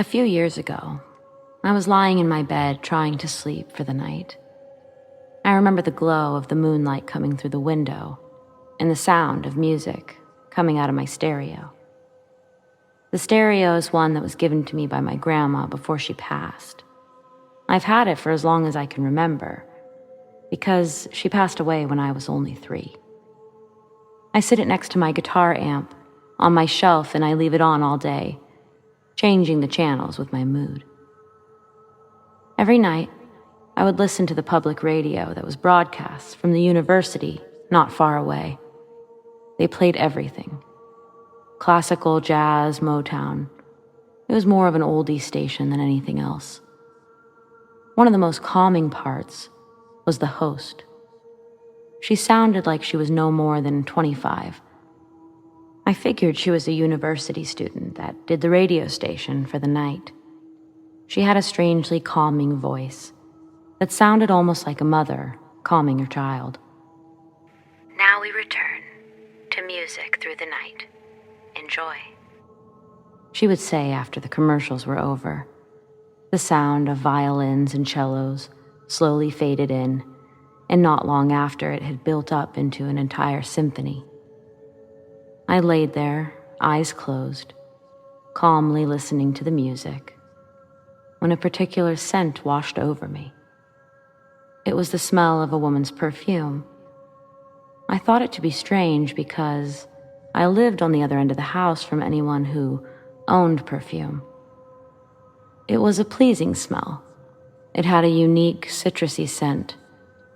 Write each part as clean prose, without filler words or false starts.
A few years ago, I was lying in my bed trying to sleep for the night. I remember the glow of the moonlight coming through the window and the sound of music coming out of my stereo. The stereo is one that was given to me by my grandma before she passed. I've had it for as long as I can remember, because she passed away when I was only 3. I sit it next to my guitar amp on my shelf and I leave it on all day, changing the channels with my mood. Every night, I would listen to the public radio that was broadcast from the university not far away. They played everything. Classical, jazz, Motown. It was more of an oldie station than anything else. One of the most calming parts was the host. She sounded like she was no more than 25. I figured she was a university student that did the radio station for the night. She had a strangely calming voice that sounded almost like a mother calming her child. Now we return to music through the night. Enjoy, she would say after the commercials were over. The sound of violins and cellos slowly faded in, and not long after it had built up into an entire symphony. I laid there, eyes closed, calmly listening to the music, when a particular scent washed over me. It was the smell of a woman's perfume. I thought it to be strange because I lived on the other end of the house from anyone who owned perfume. It was a pleasing smell. It had a unique citrusy scent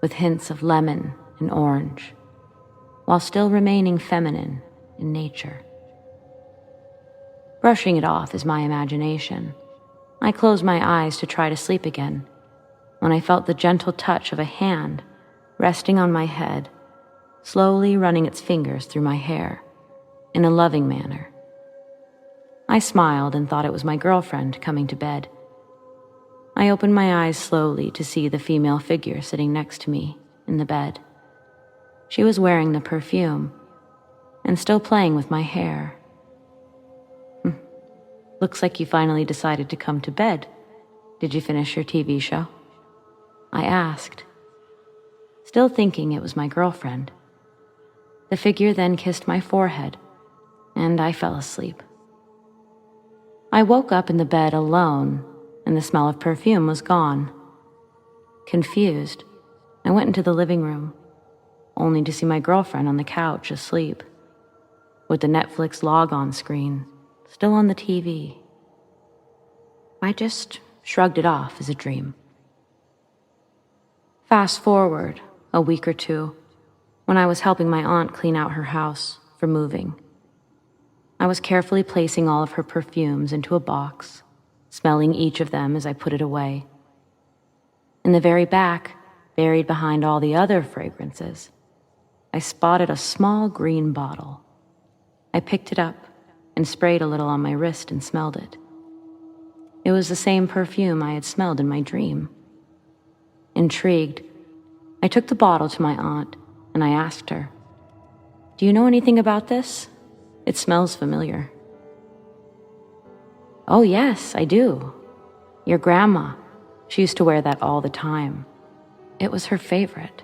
with hints of lemon and orange, while still remaining feminine in nature. Brushing it off is my imagination. I closed my eyes to try to sleep again when I felt the gentle touch of a hand resting on my head, slowly running its fingers through my hair in a loving manner. I smiled and thought it was my girlfriend coming to bed. I opened my eyes slowly to see the female figure sitting next to me in the bed. She was wearing the perfume and still playing with my hair. Looks like you finally decided to come to bed. Did you finish your TV show? I asked, still thinking it was my girlfriend. The figure then kissed my forehead, and I fell asleep. I woke up in the bed alone, and the smell of perfume was gone. Confused, I went into the living room, only to see my girlfriend on the couch asleep, with the Netflix log-on screen still on the TV. I just shrugged it off as a dream. Fast forward a week or two, when I was helping my aunt clean out her house for moving. I was carefully placing all of her perfumes into a box, smelling each of them as I put it away. In the very back, buried behind all the other fragrances, I spotted a small green bottle. I picked it up and sprayed a little on my wrist and smelled it. It was the same perfume I had smelled in my dream. Intrigued, I took the bottle to my aunt and I asked her, "Do you know anything about this? It smells familiar." "Oh yes, I do. Your grandma, she used to wear that all the time. It was her favorite."